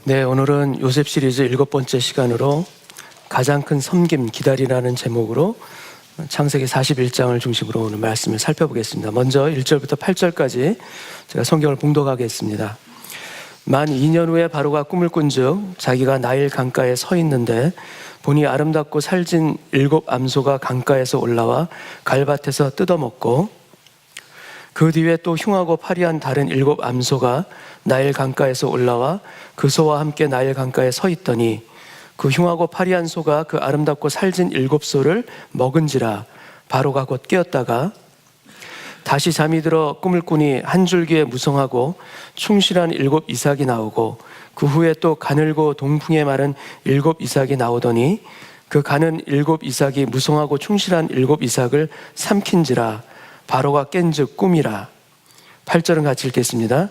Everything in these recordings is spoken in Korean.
네, 오늘은 요셉 시리즈 7번째 시간으로 가장 큰 섬김 기다리라는 제목으로 창세기 41장을 중심으로 오늘 말씀을 살펴보겠습니다. 먼저 1절부터 8절까지 제가 성경을 봉독하겠습니다. 만 2년 후에 바로가 꿈을 꾼즉 자기가 나일 강가에 서 있는데 보니 아름답고 살진 7 암소가 강가에서 올라와 갈밭에서 뜯어먹고 그 뒤에 또 흉하고 파리한 다른 7 암소가 나일 강가에서 올라와 그 소와 함께 나일 강가에 서 있더니 그 흉하고 파리한 소가 그 아름답고 살진 7 소를 먹은지라 바로가 곧 깨었다가 다시 잠이 들어 꿈을 꾸니 한 줄기에 무성하고 충실한 7 이삭이 나오고 그 후에 또 가늘고 동풍에 마른 7 이삭이 나오더니 그 가는 7 이삭이 무성하고 충실한 7 이삭을 삼킨지라 바로가 깬즉 꿈이라. 8절은 같이 읽겠습니다.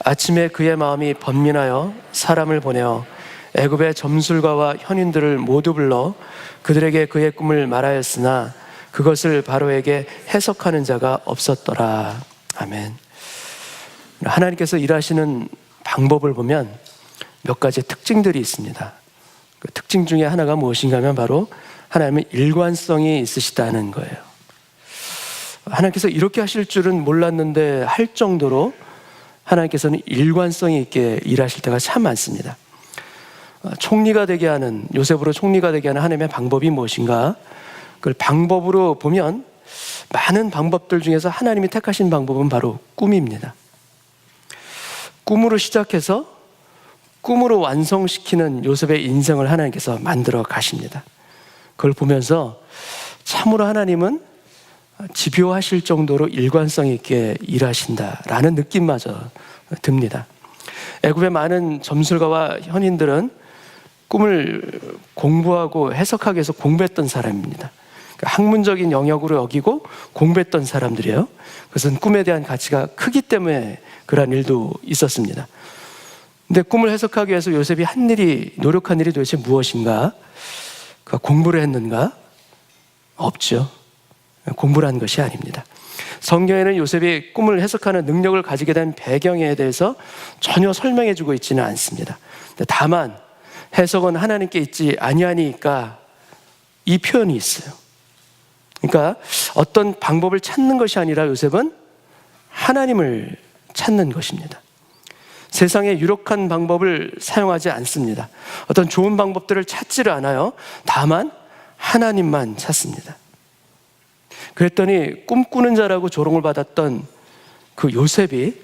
아침에 그의 마음이 번민하여 사람을 보내어 애굽의 점술가와 현인들을 모두 불러 그들에게 그의 꿈을 말하였으나 그것을 바로에게 해석하는 자가 없었더라. 아멘. 하나님께서 일하시는 방법을 보면 몇 가지 특징들이 있습니다. 그 특징 중에 하나가 무엇인가 하면 바로 하나님은 일관성이 있으시다는 거예요. 하나님께서 이렇게 하실 줄은 몰랐는데 할 정도로 하나님께서는 일관성이 있게 일하실 때가 참 많습니다. 총리가 되게 하는, 요셉으로 총리가 되게 하는 하나님의 방법이 무엇인가? 그걸 방법으로 보면 많은 방법들 중에서 하나님이 택하신 방법은 바로 꿈입니다. 꿈으로 시작해서 꿈으로 완성시키는 요셉의 인생을 하나님께서 만들어 가십니다. 그걸 보면서 참으로 하나님은 집요하실 정도로 일관성 있게 일하신다라는 느낌마저 듭니다. 애굽의 많은 점술가와 현인들은 꿈을 공부하고 해석하기 위해서 공부했던 사람입니다. 학문적인 영역으로 여기고 공부했던 사람들이에요. 그것은 꿈에 대한 가치가 크기 때문에 그러한 일도 있었습니다. 근데 꿈을 해석하기 위해서 요셉이 한 일이, 노력한 일이 도대체 무엇인가? 그가 공부를 했는가? 없죠. 공부를 한 것이 아닙니다. 성경에는 요셉이 꿈을 해석하는 능력을 가지게 된 배경에 대해서 전혀 설명해 주고 있지는 않습니다. 다만 해석은 하나님께 있지 아니하니까 이 표현이 있어요. 그러니까 어떤 방법을 찾는 것이 아니라 요셉은 하나님을 찾는 것입니다. 세상에 유력한 방법을 사용하지 않습니다. 어떤 좋은 방법들을 찾지를 않아요. 다만 하나님만 찾습니다. 그랬더니 꿈꾸는 자라고 조롱을 받았던 그 요셉이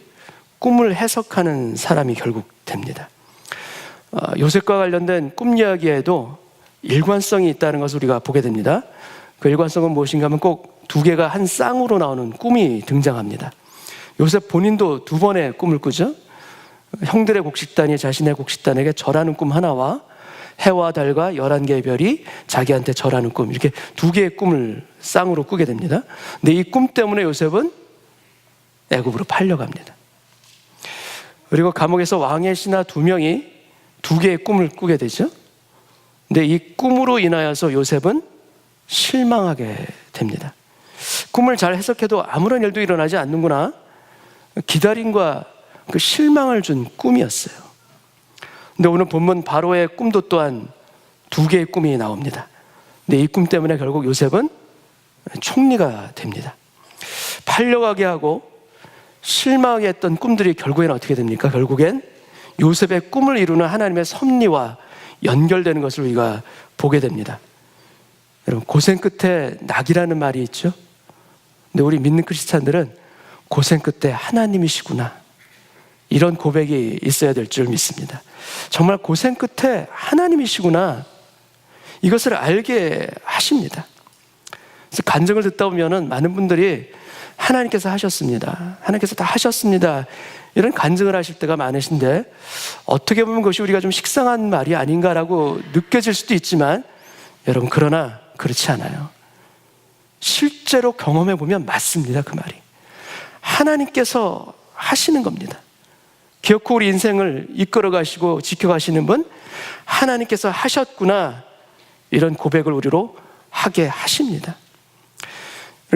꿈을 해석하는 사람이 결국 됩니다. 요셉과 관련된 꿈 이야기에도 일관성이 있다는 것을 우리가 보게 됩니다. 그 일관성은 무엇인가 하면 꼭 두 개가 한 쌍으로 나오는 꿈이 등장합니다. 요셉 본인도 2번의 꿈을 꾸죠. 형들의 곡식단이 자신의 곡식단에게 절하는 꿈 하나와 해와 달과 11개의 별이 자기한테 절하는 꿈, 이렇게 2개의 꿈을 쌍으로 꾸게 됩니다. 근데 이 꿈 때문에 요셉은 애굽으로 팔려갑니다. 그리고 감옥에서 왕의 신하 2명이 2개의 꿈을 꾸게 되죠. 근데 이 꿈으로 인하여서 요셉은 실망하게 됩니다. 꿈을 잘 해석해도 아무런 일도 일어나지 않는구나. 기다림과 그 실망을 준 꿈이었어요. 근데 오늘 본문 바로의 꿈도 또한 2개의 꿈이 나옵니다. 근데 이 꿈 때문에 결국 요셉은 총리가 됩니다. 팔려가게 하고 실망하게 했던 꿈들이 결국에는 어떻게 됩니까? 결국엔 요셉의 꿈을 이루는 하나님의 섭리와 연결되는 것을 우리가 보게 됩니다. 여러분, 고생 끝에 낙이라는 말이 있죠. 근데 우리 믿는 크리스찬들은 고생 끝에 하나님이시구나, 이런 고백이 있어야 될 줄 믿습니다. 정말 고생 끝에 하나님이시구나, 이것을 알게 하십니다. 그래서 간증을 듣다 보면은 많은 분들이 하나님께서 하셨습니다, 하나님께서 다 하셨습니다, 이런 간증을 하실 때가 많으신데, 어떻게 보면 그것이 우리가 좀 식상한 말이 아닌가라고 느껴질 수도 있지만, 여러분, 그러나 그렇지 않아요. 실제로 경험해 보면 맞습니다. 그 말이 하나님께서 하시는 겁니다. 기어코 우리 인생을 이끌어 가시고 지켜가시는 분, 하나님께서 하셨구나, 이런 고백을 우리로 하게 하십니다.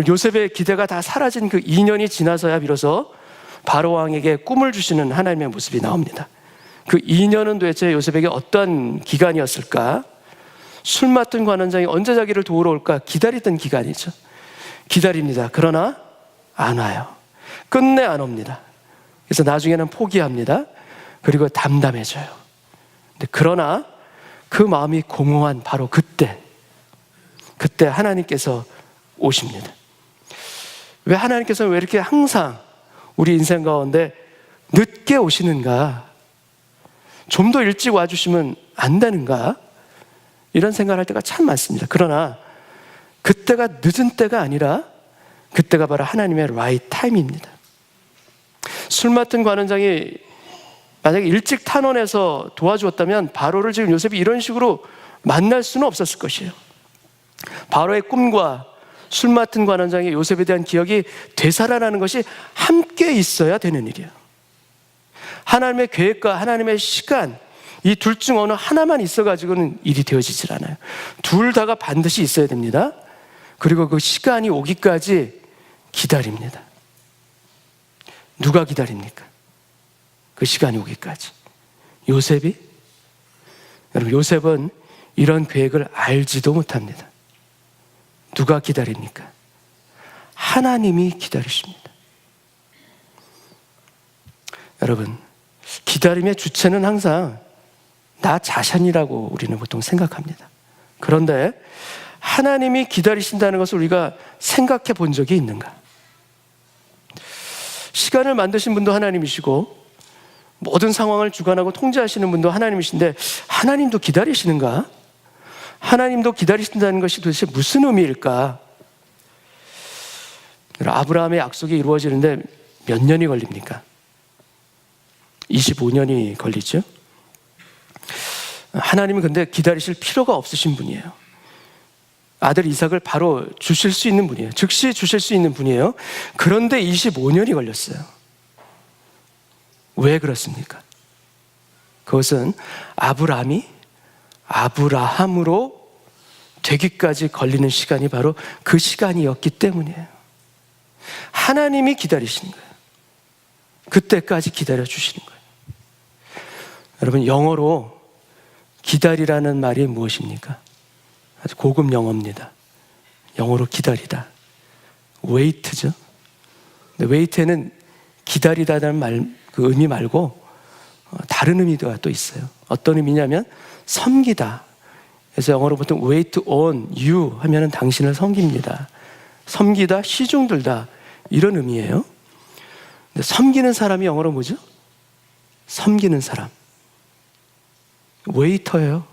요셉의 기대가 다 사라진 그 2년이 지나서야 비로소 바로 왕에게 꿈을 주시는 하나님의 모습이 나옵니다. 그 2년은 도대체 요셉에게 어떤 기간이었을까? 술 맡은 관원장이 언제 자기를 도우러 올까 기다리던 기간이죠. 기다립니다. 그러나 안 와요. 끝내 안 옵니다. 그래서 나중에는 포기합니다. 그리고 담담해져요. 그러나 그 마음이 공허한 바로 그때 하나님께서 오십니다. 왜 하나님께서는 왜 이렇게 항상 우리 인생 가운데 늦게 오시는가? 좀 더 일찍 와주시면 안 되는가? 이런 생각을 할 때가 참 많습니다. 그러나 그때가 늦은 때가 아니라 그때가 바로 하나님의 right time입니다. 술 맡은 관원장이 만약에 일찍 탄원해서 도와주었다면 바로를 지금 요셉이 이런 식으로 만날 수는 없었을 것이에요. 바로의 꿈과 술 맡은 관원장의 요셉에 대한 기억이 되살아나는 것이 함께 있어야 되는 일이에요. 하나님의 계획과 하나님의 시간, 이 둘 중 어느 하나만 있어가지고는 일이 되어지질 않아요. 둘 다가 반드시 있어야 됩니다. 그리고 그 시간이 오기까지 기다립니다. 누가 기다립니까? 그 시간이 오기까지. 요셉이? 여러분, 요셉은 이런 계획을 알지도 못합니다. 누가 기다립니까? 하나님이 기다리십니다. 여러분, 기다림의 주체는 항상 나 자신이라고 우리는 보통 생각합니다. 그런데 하나님이 기다리신다는 것을 우리가 생각해 본 적이 있는가? 시간을 만드신 분도 하나님이시고 모든 상황을 주관하고 통제하시는 분도 하나님이신데 하나님도 기다리시는가? 하나님도 기다리신다는 것이 도대체 무슨 의미일까? 아브라함의 약속이 이루어지는데 몇 년이 걸립니까? 25년이 걸리죠. 하나님은 근데 기다리실 필요가 없으신 분이에요. 아들 이삭을 바로 주실 수 있는 분이에요. 즉시 주실 수 있는 분이에요. 그런데 25년이 걸렸어요. 왜 그렇습니까? 그것은 아브라함이 아브라함으로 되기까지 걸리는 시간이 바로 그 시간이었기 때문이에요. 하나님이 기다리시는 거예요. 그때까지 기다려 주시는 거예요. 여러분, 영어로 기다리라는 말이 무엇입니까? 아주 고급 영어입니다. 영어로 기다리다. wait죠. 근데 wait에는 기다리다라는 말, 그 의미 말고 다른 의미가 또 있어요. 어떤 의미냐면 섬기다. 그래서 영어로 보통 wait on you 하면은 당신을 섬깁니다. 섬기다, 시중들다 이런 의미예요. 근데 섬기는 사람이 영어로 뭐죠? 섬기는 사람. 웨이터예요.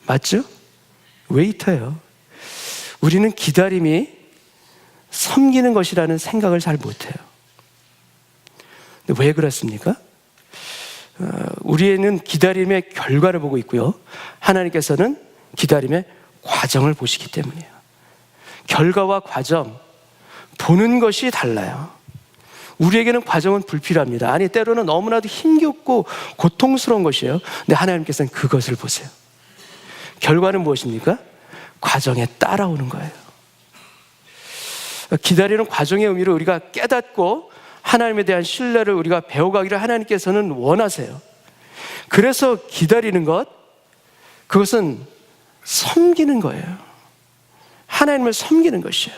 맞죠? 웨이터예요. 우리는 기다림이 섬기는 것이라는 생각을 잘 못해요. 근데 왜 그렇습니까? 우리는 기다림의 결과를 보고 있고요. 하나님께서는 기다림의 과정을 보시기 때문이에요. 결과와 과정, 보는 것이 달라요. 우리에게는 과정은 불필요합니다. 아니, 때로는 너무나도 힘겹고 고통스러운 것이에요. 근데 하나님께서는 그것을 보세요. 결과는 무엇입니까? 과정에 따라오는 거예요. 기다리는 과정의 의미를 우리가 깨닫고 하나님에 대한 신뢰를 우리가 배워가기를 하나님께서는 원하세요. 그래서 기다리는 것, 그것은 섬기는 거예요. 하나님을 섬기는 것이에요.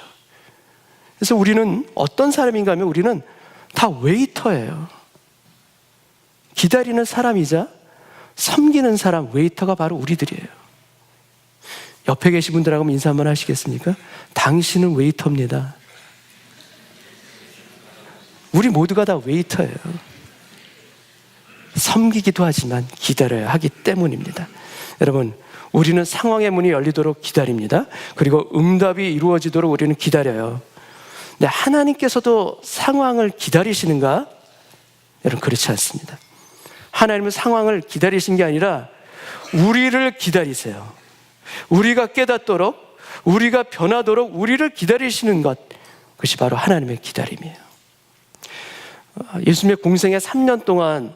그래서 우리는 어떤 사람인가 하면 우리는 다 웨이터예요. 기다리는 사람이자 섬기는 사람, 웨이터가 바로 우리들이에요. 옆에 계신 분들하고 인사 한번 하시겠습니까? 당신은 웨이터입니다. 우리 모두가 다 웨이터예요. 섬기기도 하지만 기다려야 하기 때문입니다. 여러분, 우리는 상황의 문이 열리도록 기다립니다. 그리고 응답이 이루어지도록 우리는 기다려요. 근데 하나님께서도 상황을 기다리시는가? 여러분, 그렇지 않습니다. 하나님은 상황을 기다리신 게 아니라 우리를 기다리세요. 우리가 깨닫도록, 우리가 변하도록 우리를 기다리시는 것, 그것이 바로 하나님의 기다림이에요. 예수님의 공생애 3년 동안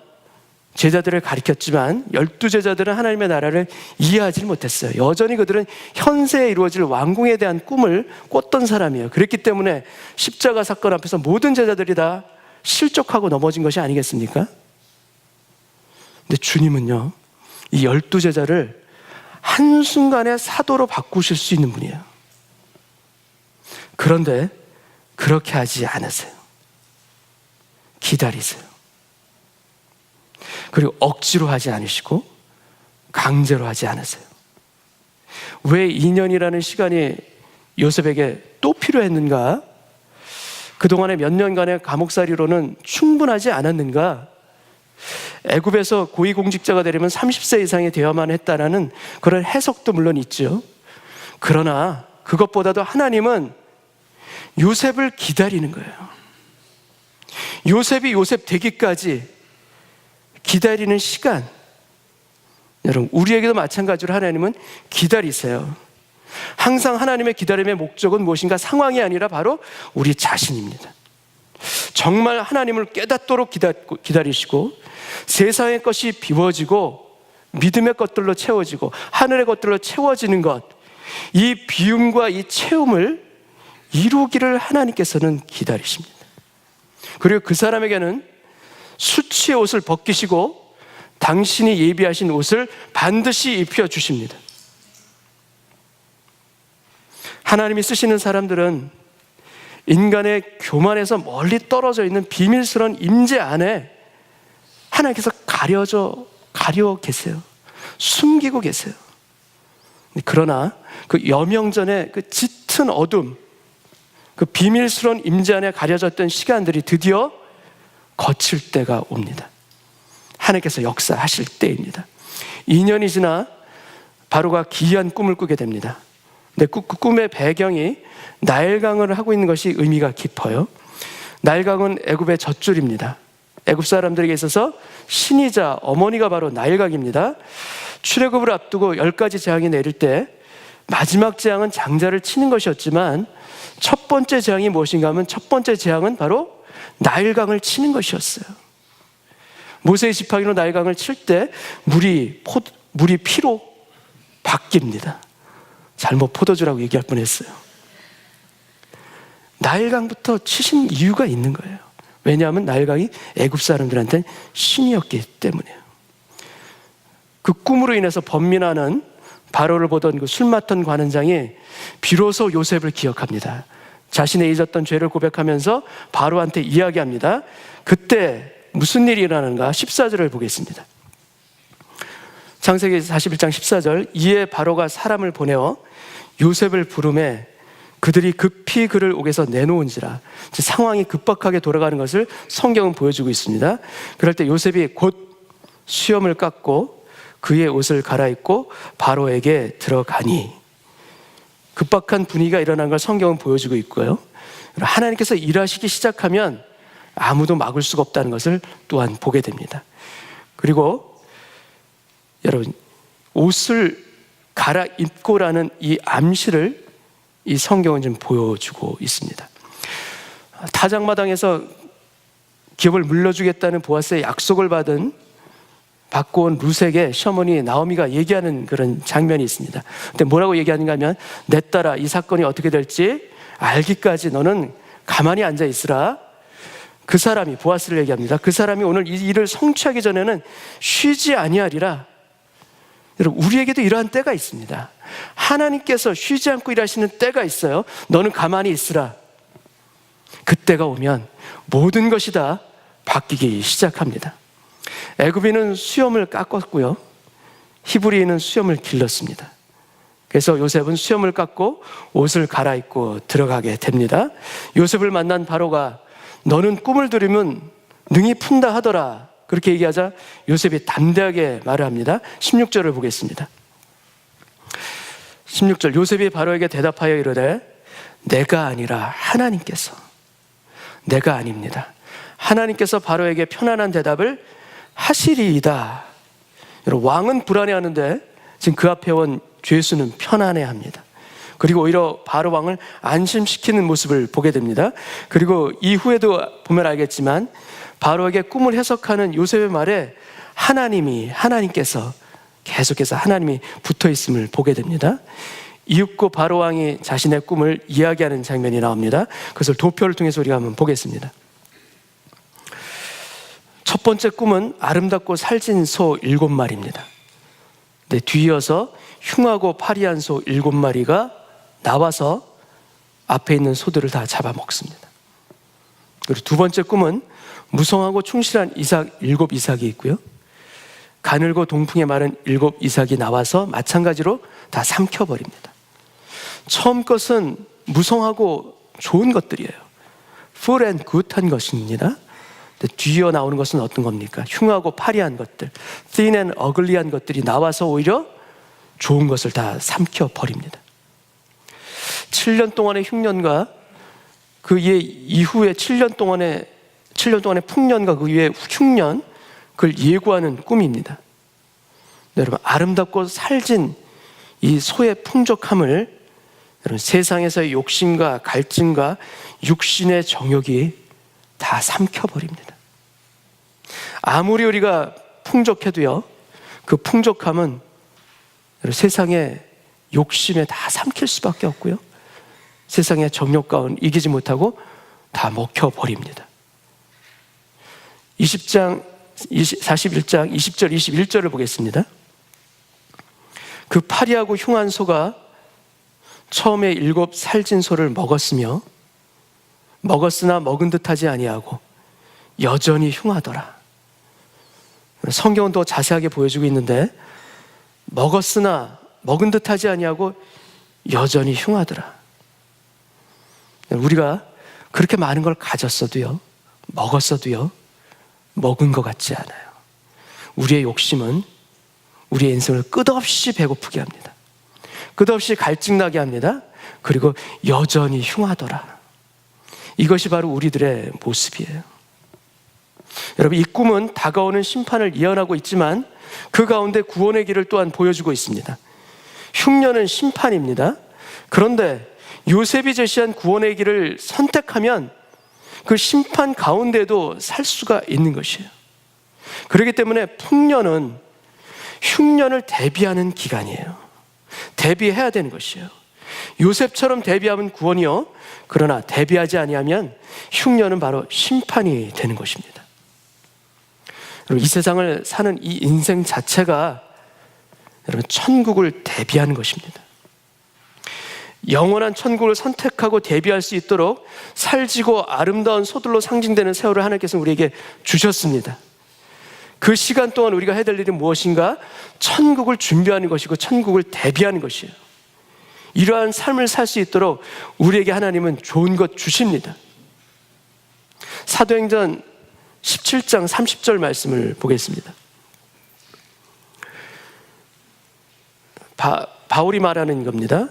제자들을 가르쳤지만 12제자들은 하나님의 나라를 이해하지 못했어요. 여전히 그들은 현세에 이루어질 왕궁에 대한 꿈을 꿨던 사람이에요. 그렇기 때문에 십자가 사건 앞에서 모든 제자들이 다 실족하고 넘어진 것이 아니겠습니까? 근데 주님은요, 이 12제자를 한순간에 사도로 바꾸실 수 있는 분이에요. 그런데 그렇게 하지 않으세요. 기다리세요. 그리고 억지로 하지 않으시고 강제로 하지 않으세요. 왜 2년이라는 시간이 요셉에게 또 필요했는가? 그동안의 몇 년간의 감옥살이로는 충분하지 않았는가? 애굽에서 고위공직자가 되려면 30세 이상이 되어야만 했다라는 그런 해석도 물론 있죠. 그러나 그것보다도 하나님은 요셉을 기다리는 거예요. 요셉이 요셉 되기까지 기다리는 시간, 여러분, 우리에게도 마찬가지로 하나님은 기다리세요. 항상 하나님의 기다림의 목적은 무엇인가? 상황이 아니라 바로 우리 자신입니다. 정말 하나님을 깨닫도록 기다리시고 세상의 것이 비워지고 믿음의 것들로 채워지고 하늘의 것들로 채워지는 것, 이 비움과 이 채움을 이루기를 하나님께서는 기다리십니다. 그리고 그 사람에게는 수치의 옷을 벗기시고 당신이 예비하신 옷을 반드시 입혀주십니다. 하나님이 쓰시는 사람들은 인간의 교만에서 멀리 떨어져 있는 비밀스러운 임재 안에 하나님께서 가려 계세요. 숨기고 계세요. 그러나 그 여명전의 그 짙은 어둠, 그 비밀스러운 임재 안에 가려졌던 시간들이 드디어 거칠 때가 옵니다. 하나님께서 역사하실 때입니다. 2년이 지나 바로가 기이한 꿈을 꾸게 됩니다. 근데 그 꿈의 배경이 나일강을 하고 있는 것이 의미가 깊어요. 나일강은 애굽의 젖줄입니다. 애굽 사람들에게 있어서 신이자 어머니가 바로 나일강입니다. 출애굽을 앞두고 10가지 재앙이 내릴 때 마지막 재앙은 장자를 치는 것이었지만 첫 번째 재앙이 무엇인가 하면 첫 번째 재앙은 바로 나일강을 치는 것이었어요. 모세의 지팡이로 나일강을 칠 때 물이 피로 바뀝니다. 잘못 포도주라고 얘기할 뻔했어요. 나일강부터 치신 이유가 있는 거예요. 왜냐하면 나일강이 애굽 사람들한테는 신이었기 때문이에요. 그 꿈으로 인해서 번민하는 바로를 보던 그 술 맡던 관원장이 비로소 요셉을 기억합니다. 자신의 잊었던 죄를 고백하면서 바로한테 이야기합니다. 그때 무슨 일이 일어나는가? 14절을 보겠습니다. 창세기 41장 14절. 이에 바로가 사람을 보내어 요셉을 부르매 그들이 급히 그를 옥에서 내놓은지라. 상황이 급박하게 돌아가는 것을 성경은 보여주고 있습니다. 그럴 때 요셉이 곧 수염을 깎고 그의 옷을 갈아입고 바로에게 들어가니, 급박한 분위기가 일어난 걸 성경은 보여주고 있고요. 하나님께서 일하시기 시작하면 아무도 막을 수가 없다는 것을 또한 보게 됩니다. 그리고 여러분, 옷을 갈아입고라는 이 암시를 이 성경은 좀 보여주고 있습니다. 타작마당에서 기업을 물려주겠다는 보아스의 약속을 받고 온 룻에게 시어머니 나오미가 얘기하는 그런 장면이 있습니다. 근데 뭐라고 얘기하는가 하면, 내 딸아, 이 사건이 어떻게 될지 알기까지 너는 가만히 앉아 있으라. 그 사람이, 보아스를 얘기합니다. 그 사람이 오늘 이 일을 성취하기 전에는 쉬지 아니하리라. 여러분, 우리에게도 이러한 때가 있습니다. 하나님께서 쉬지 않고 일하시는 때가 있어요. 너는 가만히 있으라. 그때가 오면 모든 것이 다 바뀌기 시작합니다. 애굽인은 수염을 깎았고요, 히브리인은 수염을 길렀습니다. 그래서 요셉은 수염을 깎고 옷을 갈아입고 들어가게 됩니다. 요셉을 만난 바로가 너는 꿈을 들으면 능히 푼다 하더라, 그렇게 얘기하자 요셉이 담대하게 말을 합니다. 16절을 보겠습니다. 16절. 요셉이 바로에게 대답하여 이르되 내가 아니라 하나님께서. 내가 아닙니다. 하나님께서 바로에게 편안한 대답을 하시리이다. 여러분, 왕은 불안해하는데 지금 그 앞에 온 죄수는 편안해합니다. 그리고 오히려 바로 왕을 안심시키는 모습을 보게 됩니다. 그리고 이후에도 보면 알겠지만 바로에게 꿈을 해석하는 요셉의 말에 하나님께서 계속해서 하나님이 붙어있음을 보게 됩니다. 이윽고 바로 왕이 자신의 꿈을 이야기하는 장면이 나옵니다. 그것을 도표를 통해서 우리가 한번 보겠습니다. 첫 번째 꿈은 아름답고 살찐 소 7마리입니다. 네, 뒤이어서 흉하고 파리한 소 7마리가 나와서 앞에 있는 소들을 다 잡아먹습니다. 그리고 두 번째 꿈은 무성하고 충실한 이삭 7 이삭이 있고요. 가늘고 동풍에 마른 7 이삭이 나와서 마찬가지로 다 삼켜버립니다. 처음 것은 무성하고 좋은 것들이에요. full and good한 것입니다. 뒤이어 나오는 것은 어떤 겁니까? 흉하고 파리한 것들, thin and ugly한 것들이 나와서 오히려 좋은 것을 다 삼켜버립니다. 7년 동안의 흉년과 그 이후에 7년 동안의 풍년과 그 이후의 흉년, 그걸 예고하는 꿈입니다. 여러분, 아름답고 살진 이 소의 풍족함을 여러분, 세상에서의 욕심과 갈증과 육신의 정욕이 다 삼켜버립니다. 아무리 우리가 풍족해도요, 그 풍족함은 세상의 욕심에 다 삼킬 수밖에 없고요, 세상의 정욕과는 이기지 못하고 다 먹혀버립니다. 41장 20절 21절을 보겠습니다. 그 파리하고 흉한 소가 처음에 7 살찐 소를 먹었으나 먹은 듯하지 아니하고 여전히 흉하더라. 성경은 더 자세하게 보여주고 있는데, 먹었으나 먹은 듯하지 아니하고 여전히 흉하더라. 우리가 그렇게 많은 걸 가졌어도요, 먹었어도요, 먹은 것 같지 않아요. 우리의 욕심은 우리의 인생을 끝없이 배고프게 합니다. 끝없이 갈증나게 합니다. 그리고 여전히 흉하더라. 이것이 바로 우리들의 모습이에요. 여러분, 이 꿈은 다가오는 심판을 예언하고 있지만 그 가운데 구원의 길을 또한 보여주고 있습니다. 흉년은 심판입니다. 그런데 요셉이 제시한 구원의 길을 선택하면 그 심판 가운데도 살 수가 있는 것이에요. 그렇기 때문에 풍년은 흉년을 대비하는 기간이에요. 대비해야 되는 것이에요. 요셉처럼 대비하면 구원이요, 그러나 대비하지 아니하면 흉년은 바로 심판이 되는 것입니다. 이 세상을 사는 이 인생 자체가 여러분, 천국을 대비하는 것입니다. 영원한 천국을 선택하고 대비할 수 있도록 살지고 아름다운 소들로 상징되는 세월을 하나님께서 우리에게 주셨습니다. 그 시간 동안 우리가 해야 될 일이 무엇인가? 천국을 준비하는 것이고 천국을 대비하는 것이에요. 이러한 삶을 살 수 있도록 우리에게 하나님은 좋은 것 주십니다. 사도행전 17장 30절 말씀을 보겠습니다. 바울이 말하는 겁니다.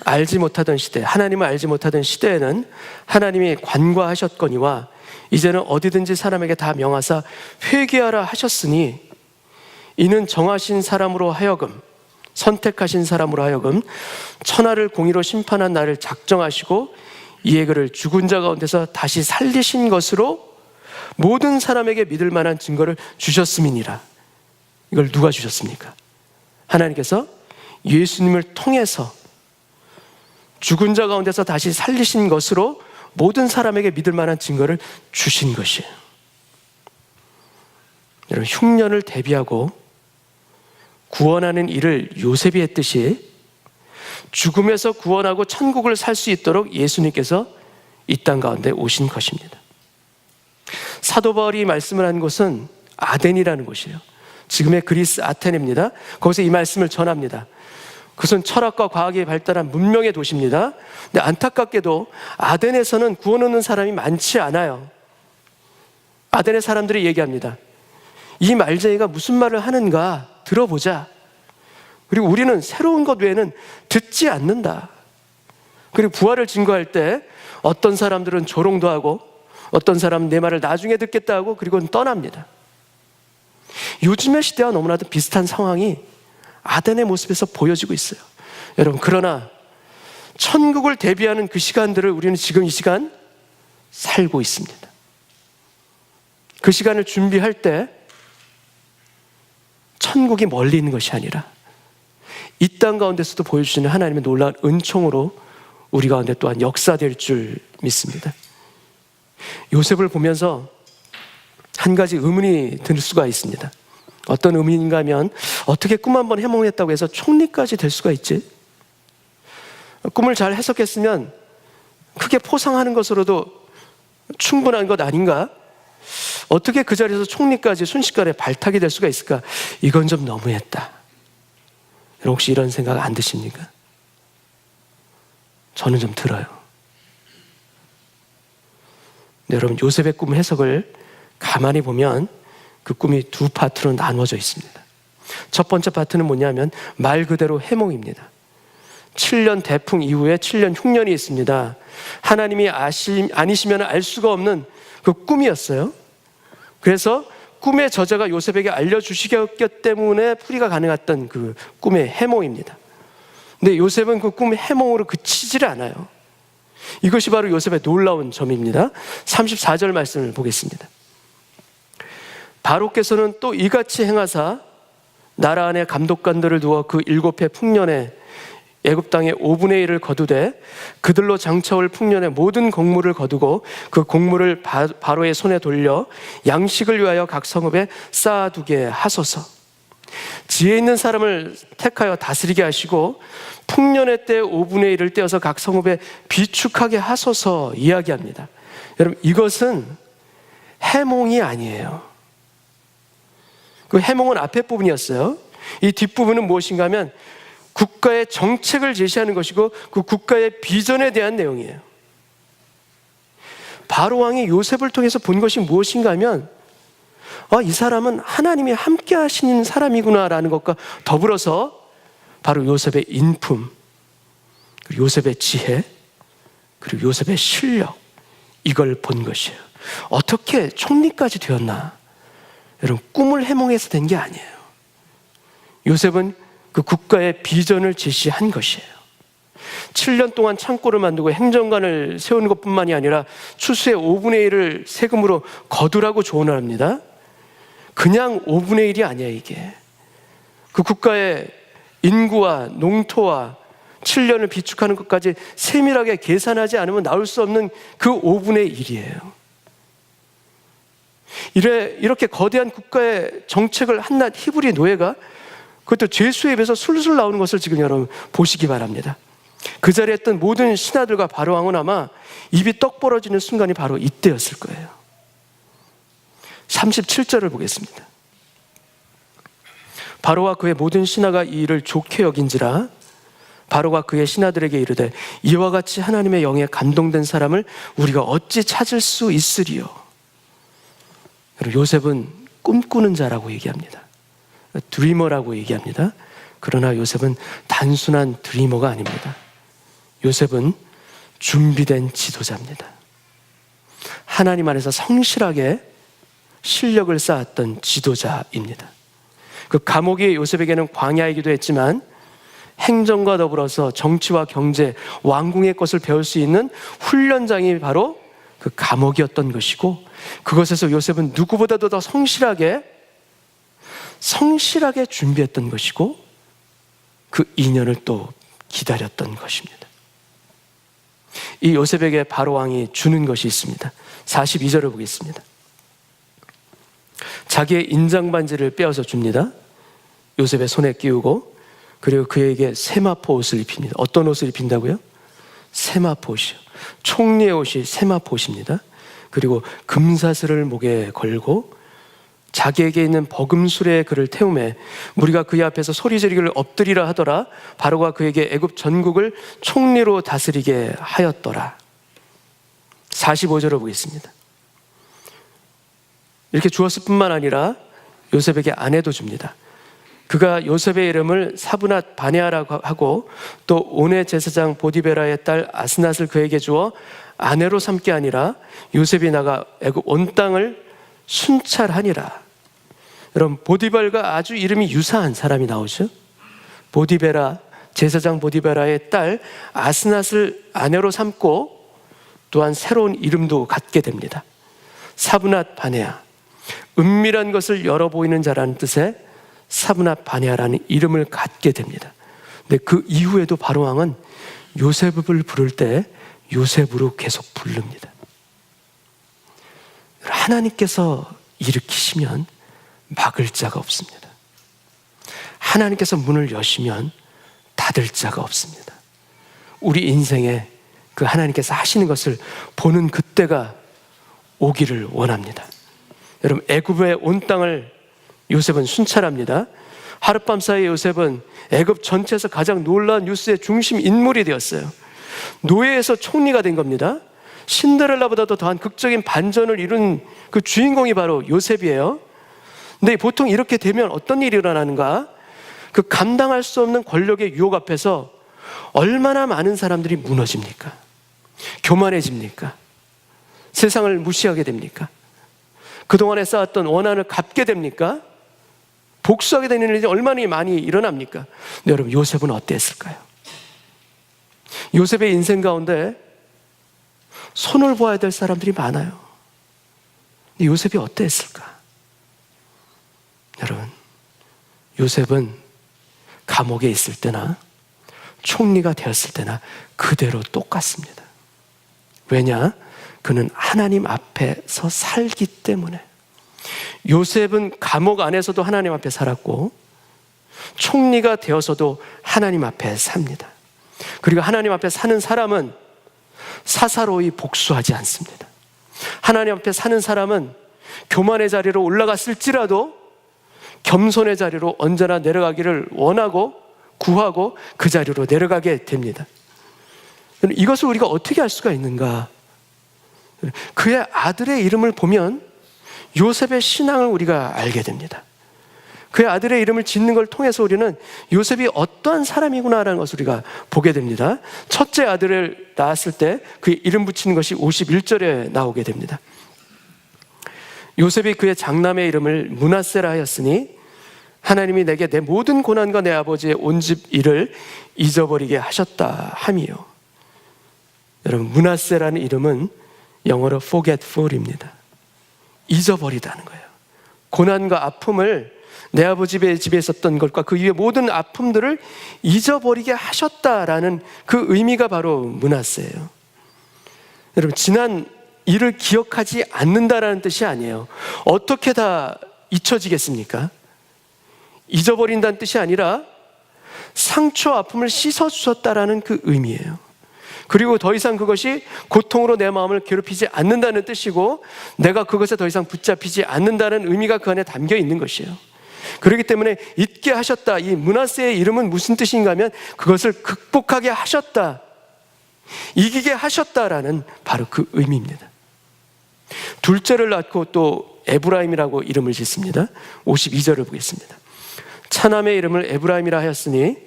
알지 못하던 시대, 하나님을 알지 못하던 시대에는 하나님이 관과하셨거니와 이제는 어디든지 사람에게 다 명하사 회개하라 하셨으니 이는 정하신 사람으로 하여금, 선택하신 사람으로 하여금 천하를 공의로 심판한 날을 작정하시고 이에 그를 죽은 자 가운데서 다시 살리신 것으로 모든 사람에게 믿을 만한 증거를 주셨음이니라. 이걸 누가 주셨습니까? 하나님께서 예수님을 통해서 죽은 자 가운데서 다시 살리신 것으로 모든 사람에게 믿을 만한 증거를 주신 것이에요. 여러분, 흉년을 대비하고 구원하는 일을 요셉이 했듯이 죽음에서 구원하고 천국을 살 수 있도록 예수님께서 이 땅 가운데 오신 것입니다. 사도 바울이 말씀을 한 곳은 아덴이라는 곳이에요. 지금의 그리스 아테네입니다. 거기서 이 말씀을 전합니다. 그것은 철학과 과학이 발달한 문명의 도시입니다. 근데 안타깝게도 아덴에서는 구원 얻는 사람이 많지 않아요. 아덴의 사람들이 얘기합니다. 이 말쟁이가 무슨 말을 하는가 들어보자. 그리고 우리는 새로운 것 외에는 듣지 않는다. 그리고 부활을 증거할 때 어떤 사람들은 조롱도 하고 어떤 사람은 내 말을 나중에 듣겠다 하고 그리고 떠납니다. 요즘의 시대와 너무나도 비슷한 상황이 아덴의 모습에서 보여지고 있어요. 여러분, 그러나 천국을 대비하는 그 시간들을 우리는 지금 이 시간 살고 있습니다. 그 시간을 준비할 때 천국이 멀리 있는 것이 아니라 이 땅 가운데서도 보여주시는 하나님의 놀라운 은총으로 우리 가운데 또한 역사될 줄 믿습니다. 요셉을 보면서 한 가지 의문이 들 수가 있습니다. 어떤 의문인가 하면 어떻게 꿈 한번 해몽했다고 해서 총리까지 될 수가 있지? 꿈을 잘 해석했으면 크게 포상하는 것으로도 충분한 것 아닌가? 어떻게 그 자리에서 총리까지 순식간에 발탁이 될 수가 있을까? 이건 좀 너무했다. 여러분 혹시 이런 생각 안 드십니까? 저는 좀 들어요. 근데 여러분 요셉의 꿈 해석을 가만히 보면 그 꿈이 두 파트로 나눠져 있습니다. 첫 번째 파트는 뭐냐면 말 그대로 해몽입니다. 7년 대풍 이후에 7년 흉년이 있습니다. 하나님이 아니시면 알 수가 없는 그 꿈이었어요. 그래서 꿈의 저자가 요셉에게 알려주시기 때문에 풀이가 가능했던 그 꿈의 해몽입니다. 근데 요셉은 그 꿈의 해몽으로 그치지를 않아요. 이것이 바로 요셉의 놀라운 점입니다. 34절 말씀을 보겠습니다. 바로께서는 또 이같이 행하사 나라 안에 감독관들을 두어 그 7해 풍년에 애굽 땅의 5분의 1을 거두되 그들로 장차올 풍년의 모든 곡물을 거두고 그 곡물을 바로의 손에 돌려 양식을 위하여 각 성읍에 쌓아두게 하소서. 지혜 있는 사람을 택하여 다스리게 하시고 풍년의 때 5분의 1을 떼어서 각 성읍에 비축하게 하소서 이야기합니다. 여러분 이것은 해몽이 아니에요. 그 해몽은 앞에 부분이었어요. 이 뒷부분은 무엇인가 하면 국가의 정책을 제시하는 것이고 그 국가의 비전에 대한 내용이에요. 바로 왕이 요셉을 통해서 본 것이 무엇인가 하면 이 사람은 하나님이 함께 하시는 사람이구나라는 것과 더불어서 바로 요셉의 인품, 그리고 요셉의 지혜, 그리고 요셉의 실력, 이걸 본 것이에요. 어떻게 총리까지 되었나? 여러분 꿈을 해몽해서 된 게 아니에요. 요셉은 그 국가의 비전을 제시한 것이에요. 7년 동안 창고를 만들고 행정관을 세우는 것뿐만이 아니라 추수의 5분의 1을 세금으로 거두라고 조언을 합니다. 그냥 5분의 1이 아니야 이게. 그 국가의 인구와 농토와 7년을 비축하는 것까지 세밀하게 계산하지 않으면 나올 수 없는 그 5분의 1이에요. 이렇게 거대한 국가의 정책을 한낱 히브리 노예가 그것도 죄수에 비해서 술술 나오는 것을 지금 여러분 보시기 바랍니다. 그 자리에 있던 모든 신하들과 바로왕은 아마 입이 떡 벌어지는 순간이 바로 이때였을 거예요. 37절을 보겠습니다. 바로와 그의 모든 신하가 이 일을 좋게 여긴지라 바로가 그의 신하들에게 이르되 이와 같이 하나님의 영에 감동된 사람을 우리가 어찌 찾을 수 있으리요. 요셉은 꿈꾸는 자라고 얘기합니다. 드리머라고 얘기합니다. 그러나 요셉은 단순한 드리머가 아닙니다. 요셉은 준비된 지도자입니다. 하나님 안에서 성실하게 실력을 쌓았던 지도자입니다. 그 감옥이 요셉에게는 광야이기도 했지만 행정과 더불어서 정치와 경제, 왕궁의 것을 배울 수 있는 훈련장이 바로 그 감옥이었던 것이고 그것에서 요셉은 누구보다도 더 성실하게 준비했던 것이고 그 2년을 또 기다렸던 것입니다. 이 요셉에게 바로왕이 주는 것이 있습니다. 42절을 보겠습니다. 자기의 인장반지를 빼어서 줍니다. 요셉의 손에 끼우고 그리고 그에게 세마포 옷을 입힙니다. 어떤 옷을 입힌다고요? 세마포 옷이요. 총리의 옷이 세마포 옷입니다. 그리고 금사슬을 목에 걸고 자기에게 있는 버금술에 그를 태우매 무리가 그의 앞에서 소리 지르기를 엎드리라 하더라. 바로가 그에게 애굽 전국을 총리로 다스리게 하였더라. 45절을 보겠습니다. 이렇게 주었을 뿐만 아니라 요셉에게 아내도 줍니다. 그가 요셉의 이름을 사브낫 바네아라고 하고 또 온의 제사장 보디베라의 딸 아스낫을 그에게 주어 아내로 삼게 아니라 요셉이 나가 애굽 온 땅을 순찰하니라. 여러분 보디발과 아주 이름이 유사한 사람이 나오죠. 보디베라, 제사장 보디베라의 딸 아스낫을 아내로 삼고 또한 새로운 이름도 갖게 됩니다. 사브낫 바네아, 은밀한 것을 열어 보이는 자라는 뜻의 사브낫 바네아라는 이름을 갖게 됩니다. 근데 그 이후에도 바로왕은 요셉을 부를 때 요셉으로 계속 부릅니다. 하나님께서 일으키시면 막을 자가 없습니다. 하나님께서 문을 여시면 닫을 자가 없습니다. 우리 인생에 그 하나님께서 하시는 것을 보는 그때가 오기를 원합니다. 여러분, 애굽의 온 땅을 요셉은 순찰합니다. 하룻밤 사이에 요셉은 애굽 전체에서 가장 놀라운 뉴스의 중심 인물이 되었어요. 노예에서 총리가 된 겁니다. 신데렐라보다도 더한 극적인 반전을 이룬 그 주인공이 바로 요셉이에요. 근데 보통 이렇게 되면 어떤 일이 일어나는가? 그 감당할 수 없는 권력의 유혹 앞에서 얼마나 많은 사람들이 무너집니까? 교만해집니까? 세상을 무시하게 됩니까? 그동안에 쌓았던 원한을 갚게 됩니까? 복수하게 되는 일이 얼마나 많이 일어납니까? 근데 여러분, 요셉은 어땠을까요? 요셉의 인생 가운데 손을 보아야 될 사람들이 많아요. 근데 요셉이 어땠을까? 여러분, 요셉은 감옥에 있을 때나 총리가 되었을 때나 그대로 똑같습니다. 왜냐? 그는 하나님 앞에서 살기 때문에. 요셉은 감옥 안에서도 하나님 앞에 살았고 총리가 되어서도 하나님 앞에 삽니다. 그리고 하나님 앞에 사는 사람은 사사로이 복수하지 않습니다. 하나님 앞에 사는 사람은 교만의 자리로 올라갔을지라도 겸손의 자리로 언제나 내려가기를 원하고 구하고 그 자리로 내려가게 됩니다. 이것을 우리가 어떻게 알 수가 있는가? 그의 아들의 이름을 보면 요셉의 신앙을 우리가 알게 됩니다. 그의 아들의 이름을 짓는 걸 통해서 우리는 요셉이 어떠한 사람이구나라는 것을 우리가 보게 됩니다. 첫째 아들을 낳았을 때 그 이름 붙이는 것이 51절에 나오게 됩니다. 요셉이 그의 장남의 이름을 므낫세라 하였으니 하나님이 내게 내 모든 고난과 내 아버지의 온 집 일을 잊어버리게 하셨다 함이요. 여러분, 므낫세라는 이름은 영어로 forgetful입니다. 잊어버리다는 거예요. 고난과 아픔을 내 아버지의 집에 있었던 것과 그 이후의 모든 아픔들을 잊어버리게 하셨다라는 그 의미가 바로 므낫세예요. 여러분, 지난 일을 기억하지 않는다라는 뜻이 아니에요. 어떻게 다 잊혀지겠습니까? 잊어버린다는 뜻이 아니라 상처 아픔을 씻어주셨다라는 그 의미예요. 그리고 더 이상 그것이 고통으로 내 마음을 괴롭히지 않는다는 뜻이고 내가 그것에 더 이상 붙잡히지 않는다는 의미가 그 안에 담겨 있는 것이에요. 그렇기 때문에 잊게 하셨다, 이 므낫세의 이름은 무슨 뜻인가 하면 그것을 극복하게 하셨다, 이기게 하셨다라는 바로 그 의미입니다. 둘째를 낳고 또 에브라임이라고 이름을 짓습니다. 52절을 보겠습니다. 차남의 이름을 에브라임이라 하였으니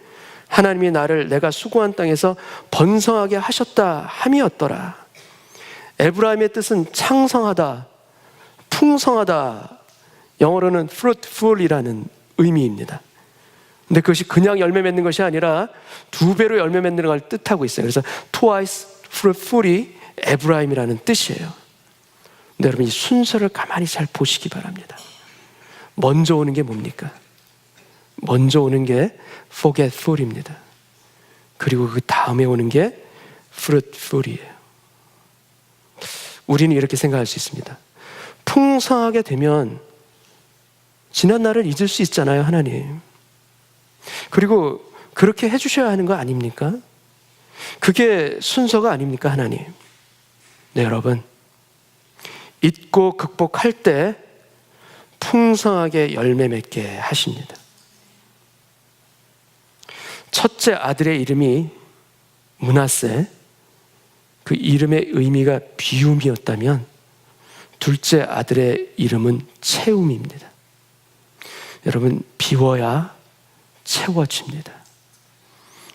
하나님이 나를 내가 수고한 땅에서 번성하게 하셨다 함이었더라. 에브라임의 뜻은 창성하다, 풍성하다, 영어로는 fruitful이라는 의미입니다. 근데 그것이 그냥 열매 맺는 것이 아니라 2배로 열매 맺는 걸 뜻하고 있어요. 그래서 twice fruitful이 에브라임이라는 뜻이에요. 근데 여러분, 이 순서를 가만히 잘 보시기 바랍니다. 먼저 오는 게 뭡니까? 먼저 오는 게 forgetful입니다. 그리고 그 다음에 오는 게 fruitful이에요. 우리는 이렇게 생각할 수 있습니다. 풍성하게 되면 지난 날을 잊을 수 있잖아요, 하나님. 그리고 그렇게 해주셔야 하는 거 아닙니까? 그게 순서가 아닙니까, 하나님? 네, 여러분, 잊고 극복할 때 풍성하게 열매 맺게 하십니다. 첫째 아들의 이름이 므낫세, 그 이름의 의미가 비움이었다면 둘째 아들의 이름은 채움입니다. 여러분, 비워야 채워집니다.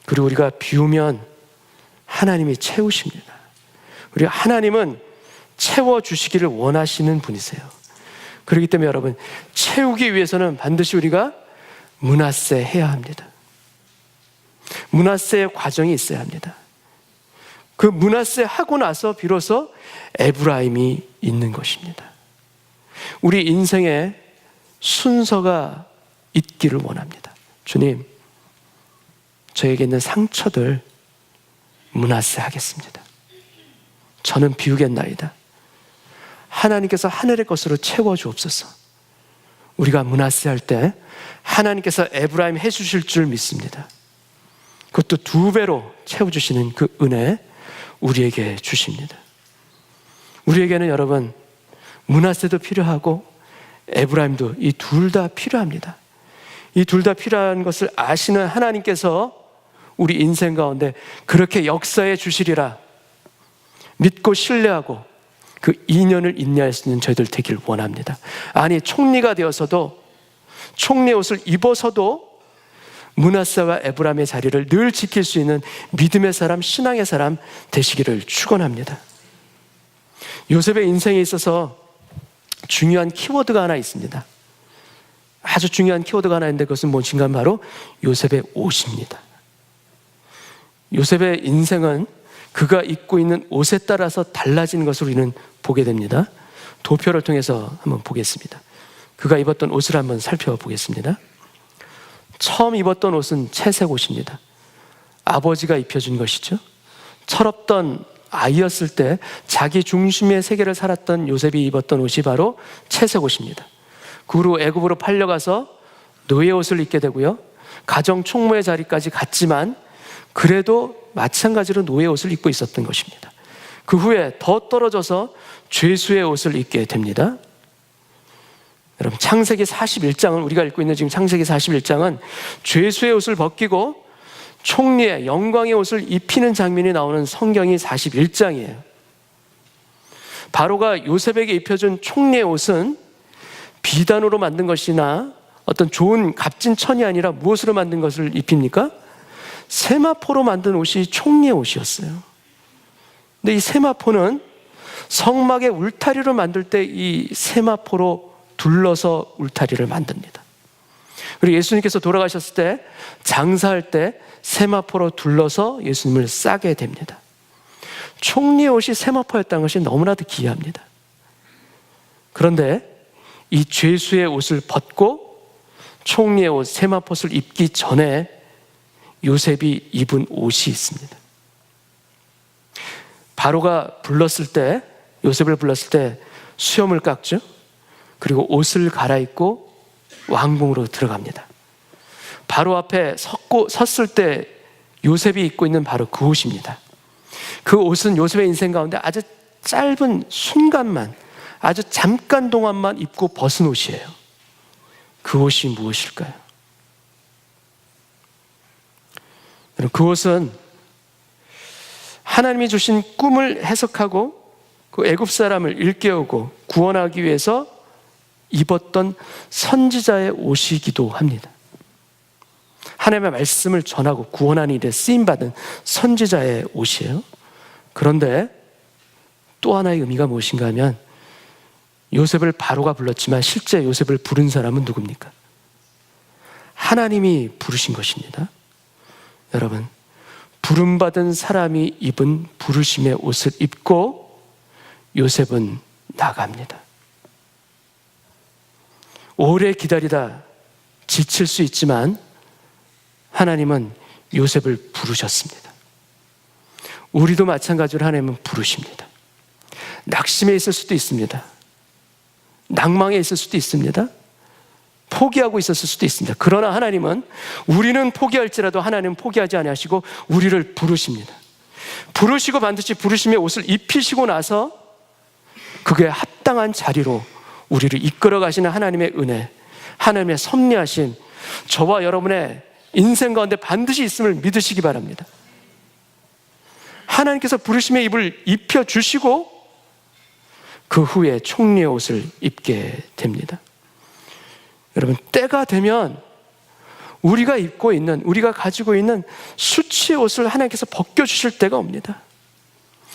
그리고 우리가 비우면 하나님이 채우십니다. 그리고 하나님은 채워주시기를 원하시는 분이세요. 그렇기 때문에 여러분, 채우기 위해서는 반드시 우리가 므낫세 해야 합니다. 므낫세의 과정이 있어야 합니다. 그 므낫세 하고 나서 비로소 에브라임이 있는 것입니다. 우리 인생에 순서가 있기를 원합니다. 주님, 저에게 있는 상처들 므낫세 하겠습니다. 저는 비우겠나이다. 하나님께서 하늘의 것으로 채워주옵소서. 우리가 므낫세 할 때 하나님께서 에브라임 해주실 줄 믿습니다. 그것도 2배로 채워주시는 그 은혜 우리에게 주십니다. 우리에게는 여러분, 므낫세도 필요하고 에브라임도, 이 둘 다 필요합니다. 이 둘 다 필요한 것을 아시는 하나님께서 우리 인생 가운데 그렇게 역사해 주시리라 믿고 신뢰하고 그 인연을 인내할 수 있는 저희들 되길 원합니다. 아니, 총리가 되어서도, 총리의 옷을 입어서도 므낫세와 에브라임의 자리를 늘 지킬 수 있는 믿음의 사람, 신앙의 사람 되시기를 축원합니다. 요셉의 인생에 있어서 중요한 키워드가 하나 있습니다. 아주 중요한 키워드가 하나 있는데 그것은 무엇인가, 바로 요셉의 옷입니다. 요셉의 인생은 그가 입고 있는 옷에 따라서 달라지는 것을 우리는 보게 됩니다. 도표를 통해서 한번 보겠습니다. 그가 입었던 옷을 한번 살펴보겠습니다. 처음 입었던 옷은 채색 옷입니다. 아버지가 입혀준 것이죠. 철없던 아이였을 때 자기 중심의 세계를 살았던 요셉이 입었던 옷이 바로 채색 옷입니다. 그 후로 애굽으로 팔려가서 노예 옷을 입게 되고요, 가정 총무의 자리까지 갔지만 그래도 마찬가지로 노예 옷을 입고 있었던 것입니다. 그 후에 더 떨어져서 죄수의 옷을 입게 됩니다. 여러분, 창세기 41장은, 우리가 읽고 있는 지금 창세기 41장은 죄수의 옷을 벗기고 총리의 영광의 옷을 입히는 장면이 나오는 성경이 41장이에요. 바로가 요셉에게 입혀준 총리의 옷은 비단으로 만든 것이나 어떤 좋은 값진 천이 아니라 무엇으로 만든 것을 입힙니까? 세마포로 만든 옷이 총리의 옷이었어요. 근데 이 세마포는 성막의 울타리를 만들 때 이 세마포로 둘러서 울타리를 만듭니다. 그리고 예수님께서 돌아가셨을 때, 장사할 때 세마포로 둘러서 예수님을 싸게 됩니다. 총리의 옷이 세마포였다는 것이 너무나도 기이합니다. 그런데 이 죄수의 옷을 벗고 총리의 옷, 세마포를 입기 전에 요셉이 입은 옷이 있습니다. 바로가 불렀을 때, 요셉을 불렀을 때 수염을 깎죠. 그리고 옷을 갈아입고 왕궁으로 들어갑니다. 바로 앞에 섰을 때 요셉이 입고 있는 바로 그 옷입니다. 그 옷은 요셉의 인생 가운데 아주 짧은 순간만, 아주 잠깐 동안만 입고 벗은 옷이에요. 그 옷이 무엇일까요? 그 옷은 하나님이 주신 꿈을 해석하고 그 애굽 사람을 일깨우고 구원하기 위해서 입었던 선지자의 옷이기도 합니다. 하나님의 말씀을 전하고 구원하는 일에 쓰임받은 선지자의 옷이에요. 그런데 또 하나의 의미가 무엇인가 하면, 요셉을 바로가 불렀지만 실제 요셉을 부른 사람은 누굽니까? 하나님이 부르신 것입니다. 여러분, 부름받은 사람이 입은 부르심의 옷을 입고 요셉은 나갑니다. 오래 기다리다 지칠 수 있지만 하나님은 요셉을 부르셨습니다. 우리도 마찬가지로 하나님은 부르십니다. 낙심에 있을 수도 있습니다. 낭망에 있을 수도 있습니다. 포기하고 있었을 수도 있습니다. 그러나 하나님은, 우리는 포기할지라도 하나님은 포기하지 아니하시고 우리를 부르십니다. 부르시고 반드시 부르심의 옷을 입히시고 나서 그게 합당한 자리로 우리를 이끌어 가시는 하나님의 은혜, 하나님의 섭리하신 저와 여러분의 인생 가운데 반드시 있음을 믿으시기 바랍니다. 하나님께서 부르심의 입을 입혀주시고 그 후에 총리의 옷을 입게 됩니다. 여러분, 때가 되면 우리가 입고 있는, 우리가 가지고 있는 수치의 옷을 하나님께서 벗겨주실 때가 옵니다.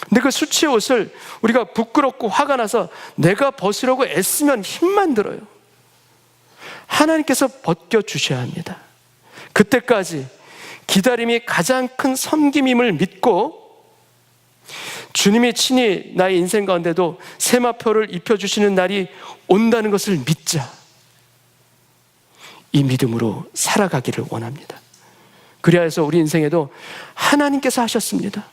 근데 그 수치의 옷을 우리가 부끄럽고 화가 나서 내가 벗으려고 애쓰면 힘만 들어요. 하나님께서 벗겨주셔야 합니다. 그때까지 기다림이 가장 큰 섬김임을 믿고 주님이 친히 나의 인생 가운데도 세마포를 입혀주시는 날이 온다는 것을 믿자. 이 믿음으로 살아가기를 원합니다. 그리하여서 우리 인생에도 하나님께서 하셨습니다.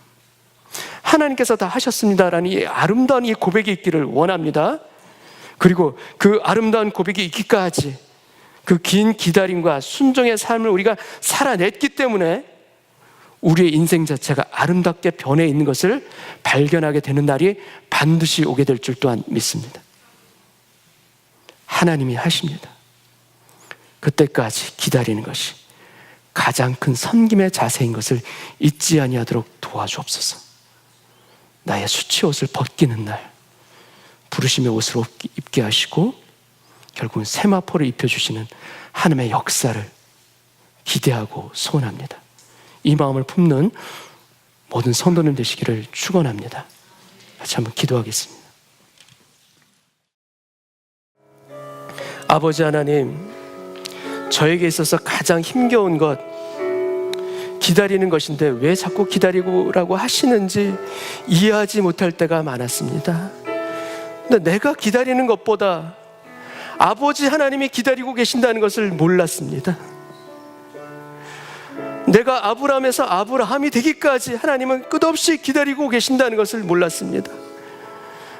하나님께서 다 하셨습니다라는 이 아름다운 이 고백이 있기를 원합니다. 그리고 그 아름다운 고백이 있기까지 그 긴 기다림과 순종의 삶을 우리가 살아냈기 때문에 우리의 인생 자체가 아름답게 변해 있는 것을 발견하게 되는 날이 반드시 오게 될 줄 또한 믿습니다. 하나님이 하십니다. 그때까지 기다리는 것이 가장 큰 섬김의 자세인 것을 잊지 아니하도록 도와주옵소서. 나의 수치옷을 벗기는 날 부르심의 옷을 입게 하시고 결국은 세마포를 입혀주시는 하나님의 역사를 기대하고 소원합니다. 이 마음을 품는 모든 성도님 되시기를 축원합니다. 같이 한번 기도하겠습니다. 아버지 하나님, 저에게 있어서 가장 힘겨운 것 기다리는 것인데 왜 자꾸 기다리라고 하시는지 이해하지 못할 때가 많았습니다. 근데 내가 기다리는 것보다 아버지 하나님이 기다리고 계신다는 것을 몰랐습니다. 내가 아브라함에서 아브라함이 되기까지 하나님은 끝없이 기다리고 계신다는 것을 몰랐습니다.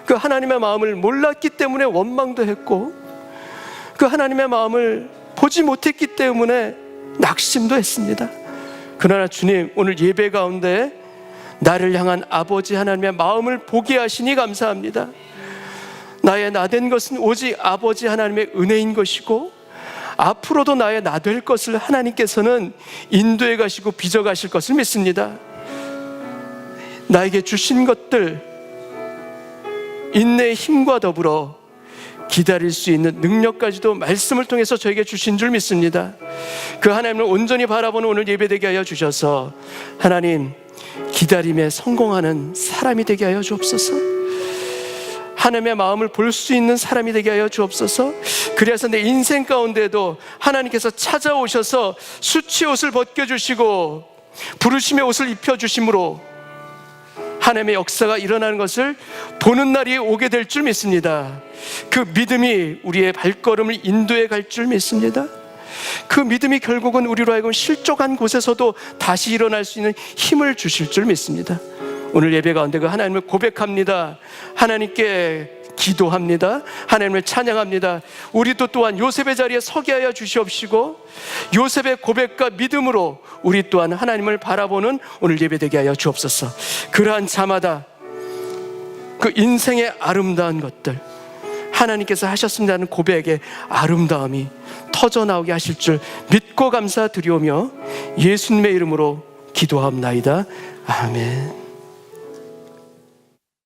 그 하나님의 마음을 몰랐기 때문에 원망도 했고, 그 하나님의 마음을 보지 못했기 때문에 낙심도 했습니다. 그러나 주님, 오늘 예배 가운데 나를 향한 아버지 하나님의 마음을 보게 하시니 감사합니다. 나의 나된 것은 오직 아버지 하나님의 은혜인 것이고, 앞으로도 나의 나될 것을 하나님께서는 인도해 가시고 빚어 가실 것을 믿습니다. 나에게 주신 것들, 인내의 힘과 더불어 기다릴 수 있는 능력까지도 말씀을 통해서 저에게 주신 줄 믿습니다. 그 하나님을 온전히 바라보는 오늘 예배되게 하여 주셔서 하나님, 기다림에 성공하는 사람이 되게 하여 주옵소서. 하나님의 마음을 볼 수 있는 사람이 되게 하여 주옵소서. 그래서 내 인생 가운데도 하나님께서 찾아오셔서 수치의 옷을 벗겨주시고 부르심의 옷을 입혀주심으로 하나님의 역사가 일어나는 것을 보는 날이 오게 될 줄 믿습니다. 그 믿음이 우리의 발걸음을 인도해 갈 줄 믿습니다. 그 믿음이 결국은 우리로 하여금 실족한 곳에서도 다시 일어날 수 있는 힘을 주실 줄 믿습니다. 오늘 예배 가운데 그 하나님을 고백합니다. 하나님께 기도합니다. 하나님을 찬양합니다. 우리도 또한 요셉의 자리에 서게 하여 주시옵시고, 요셉의 고백과 믿음으로 우리 또한 하나님을 바라보는 오늘 예배되게 하여 주옵소서. 그러한 자마다 그 인생의 아름다운 것들, 하나님께서 하셨습니다는 고백의 아름다움이 터져나오게 하실 줄 믿고 감사드리오며 예수님의 이름으로 기도합나이다. 아멘.